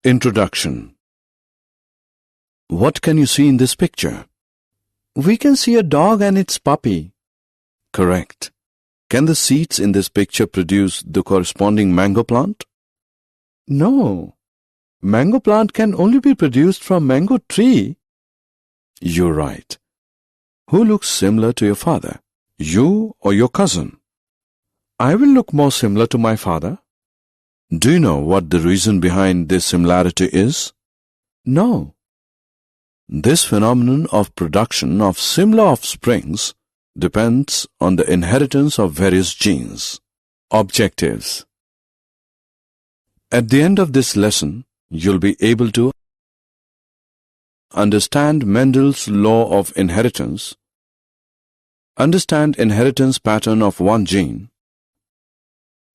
Introduction. What can you see in this picture? We can see a dog and its puppy. Correct. Can the seeds in this picture produce the corresponding mango plant? No. Mango plant can only be produced from mango tree. You're right. Who looks similar to your father? You or your cousin? I will look more similar to my father. Do you know what the reason behind this similarity is? No. This phenomenon of production of similar offsprings depends on the inheritance of various genes. Objectives. At the end of this lesson, you'll be able to understand Mendel's law of inheritance, understand inheritance pattern of one gene,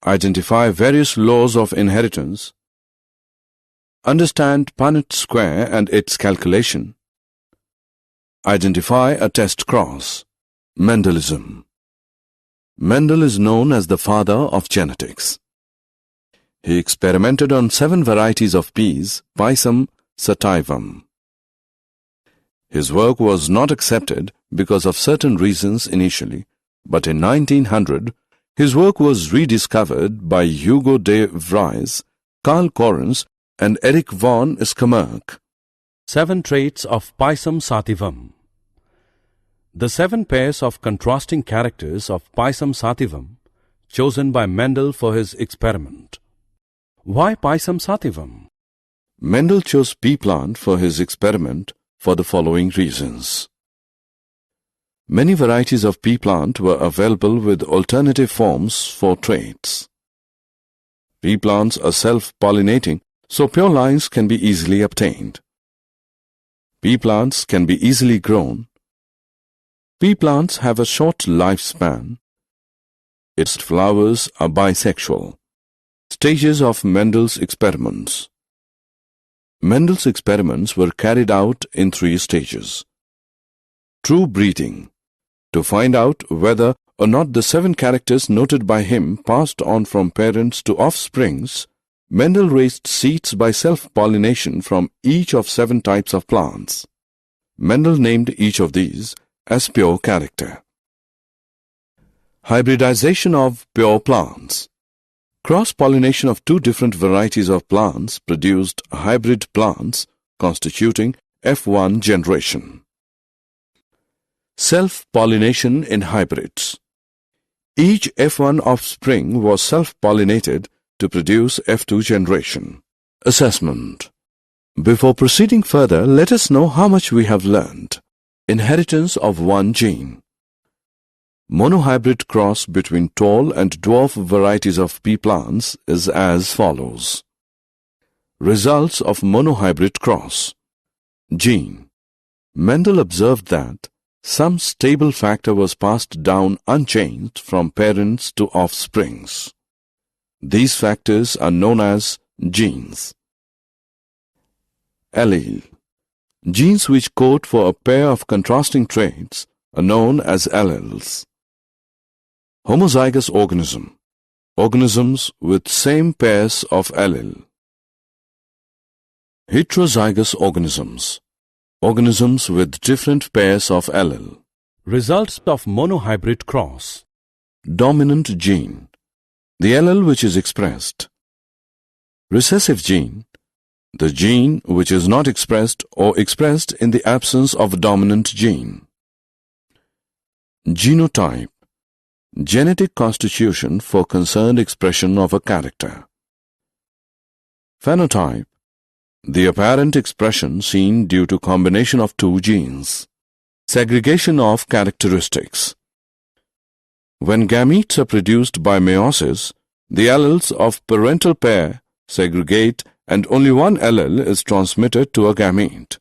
identify various laws of inheritance, understand Punnett square and its calculation, identify a test cross. Mendelism. Mendel is known as the father of genetics. He experimented on 7 varieties of peas, Pisum sativum. His work was not accepted because of certain reasons initially, but in 1900, his work was rediscovered by Hugo de Vries, Carl Correns, and Erich von Skammerk. 7 traits of Pisum sativum. The 7 pairs of contrasting characters of Pisum sativum chosen by Mendel for his experiment. Why Pisum sativum? Mendel chose pea plant for his experiment for the following reasons. Many varieties of pea plant were available with alternative forms for traits. Pea plants are self-pollinating, so pure lines can be easily obtained. Pea plants can be easily grown. Pea plants have a short lifespan. Its flowers are bisexual. Stages of Mendel's experiments. Mendel's experiments were carried out in 3 stages. True breeding, to find out whether or not the 7 characters noted by him passed on from parents to offsprings. Mendel raised seeds by self-pollination from each of 7 types of plants. Mendel named each of these as pure character. Hybridization of pure plants. Cross-pollination of 2 different varieties of plants produced hybrid plants constituting F1 generation. Self-pollination in hybrids. Each F1 offspring was self-pollinated to produce F2 generation. Assessment. Before proceeding further, let us know how much we have learned. Inheritance of one gene. Monohybrid cross between tall and dwarf varieties of pea plants is as follows. Results of monohybrid cross. Gene. Mendel observed that some stable factor was passed down unchanged from parents to offsprings. These factors are known as genes. Allele. Genes which code for a pair of contrasting traits are known as alleles. Homozygous organism. Organisms with same pairs of allele. Heterozygous organisms. Organisms with different pairs of allele. Results of monohybrid cross. Dominant gene. The allele which is expressed. Recessive gene. The gene which is not expressed or expressed in the absence of a dominant gene. Genotype. Genetic constitution for concerned expression of a character. Phenotype. The apparent expression seen due to combination of 2 genes. Segregation of characteristics. When gametes are produced by meiosis, the alleles of parental pair segregate and only one allele is transmitted to a gamete.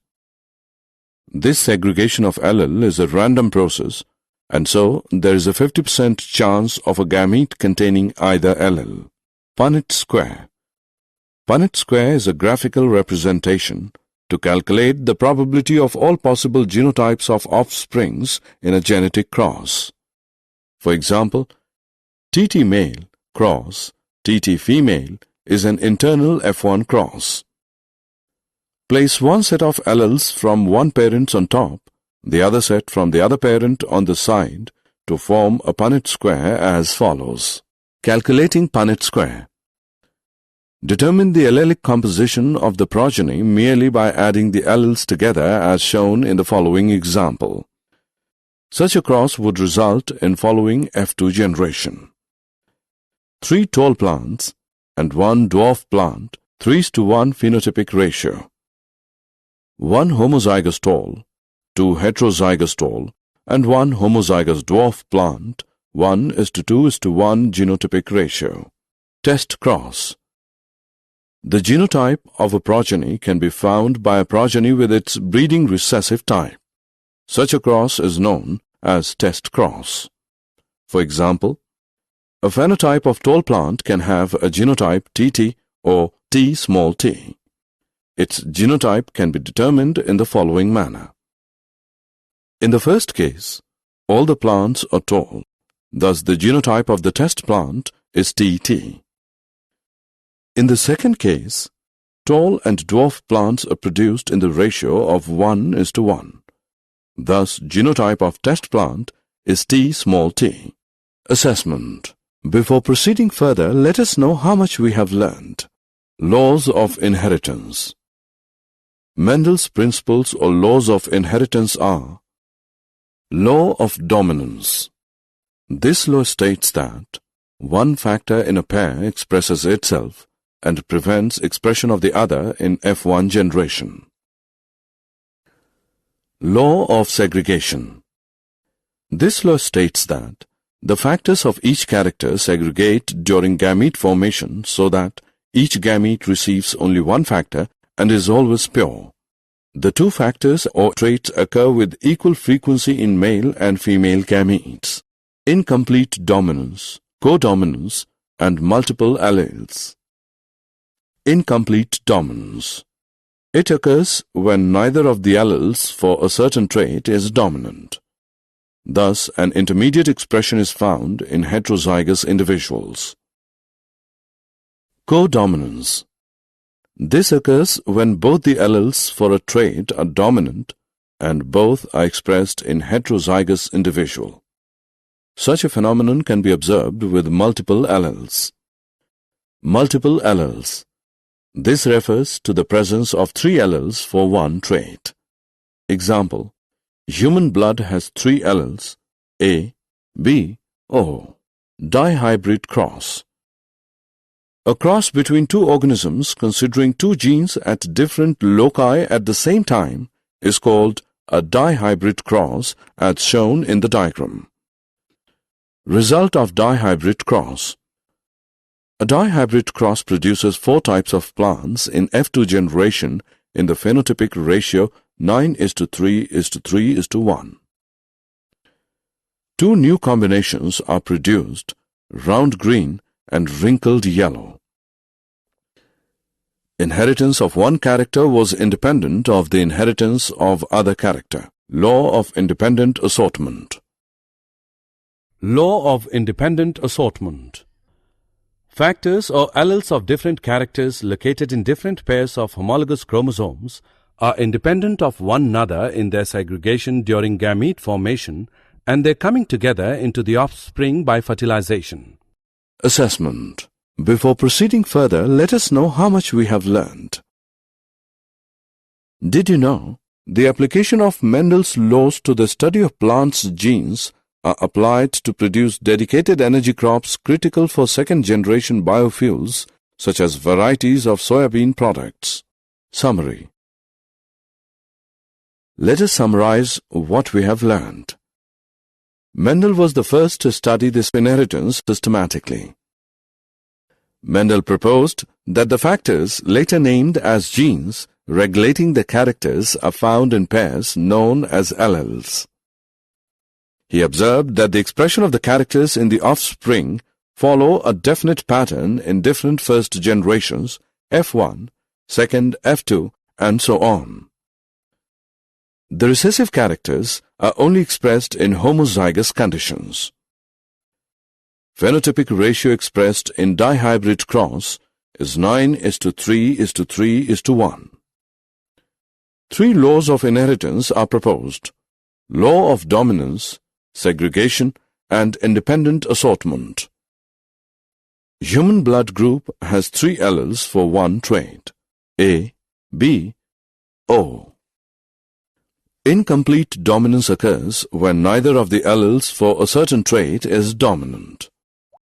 This segregation of allele is a random process, and so there is a 50% chance of a gamete containing either allele. Punnett square. Punnett square is a graphical representation to calculate the probability of all possible genotypes of offsprings in a genetic cross. For example, TT male cross TT female is an internal F1 cross. Place one set of alleles from one parent on top, the other set from the other parent on the side to form a Punnett square as follows. Calculating Punnett square. Determine the allelic composition of the progeny merely by adding the alleles together as shown in the following example. Such a cross would result in following F2 generation. 3 tall plants and 1 dwarf plant, 3:1 phenotypic ratio. 1 homozygous tall, 2 heterozygous tall, and 1 homozygous dwarf plant, 1:2:1 genotypic ratio. Test cross. The genotype of a progeny can be found by a progeny with its breeding recessive type. Such a cross is known as test cross. For example, a phenotype of tall plant can have a genotype TT or T small t. Its genotype can be determined in the following manner. In the first case, all the plants are tall. Thus, the genotype of the test plant is TT. In the second case, tall and dwarf plants are produced in the ratio of 1:1. Thus, genotype of test plant is T small t. Assessment. Before proceeding further, let us know how much we have learned. Laws of inheritance. Mendel's principles or laws of inheritance are: Law of dominance. This law states that one factor in a pair expresses itself and prevents expression of the other in F1 generation. Law of segregation. This law states that the factors of each character segregate during gamete formation so that each gamete receives only one factor and is always pure. The two factors or traits occur with equal frequency in male and female gametes. Incomplete dominance, codominance, and multiple alleles. Incomplete dominance. It occurs when neither of the alleles for a certain trait is dominant. Thus, an intermediate expression is found in heterozygous individuals. Codominance. This occurs when both the alleles for a trait are dominant and both are expressed in heterozygous individual. Such a phenomenon can be observed with multiple alleles. Multiple alleles. This refers to the presence of 3 alleles for one trait. Example: human blood has 3 alleles, A, B, O. Dihybrid cross. A cross between 2 organisms considering 2 genes at different loci at the same time is called a dihybrid cross as shown in the diagram. Result of dihybrid cross. A dihybrid cross produces 4 types of plants in F2 generation in the phenotypic ratio 9:3:3:1. 2 new combinations are produced, round green and wrinkled yellow. Inheritance of one character was independent of the inheritance of other character. Law of independent assortment. Law of independent assortment. Factors or alleles of different characters located in different pairs of homologous chromosomes are independent of one another in their segregation during gamete formation and their coming together into the offspring by fertilization. Assessment. Before proceeding further, let us know how much we have learned. Did you know the application of Mendel's laws to the study of plants' genes are applied to produce dedicated energy crops critical for second-generation biofuels such as varieties of soybean products? Summary. Let us summarize what we have learned. Mendel was the first to study this inheritance systematically. Mendel proposed that the factors later named as genes regulating the characters are found in pairs known as alleles. He observed that the expression of the characters in the offspring follow a definite pattern in different first generations, F1, second, F2, and so on. The recessive characters are only expressed in homozygous conditions. Phenotypic ratio expressed in dihybrid cross is 9:3:3:1. Three laws of inheritance are proposed: law of dominance, segregation, and independent assortment. Human blood group has three alleles for one trait: A, B, O. Incomplete dominance occurs when neither of the alleles for a certain trait is dominant.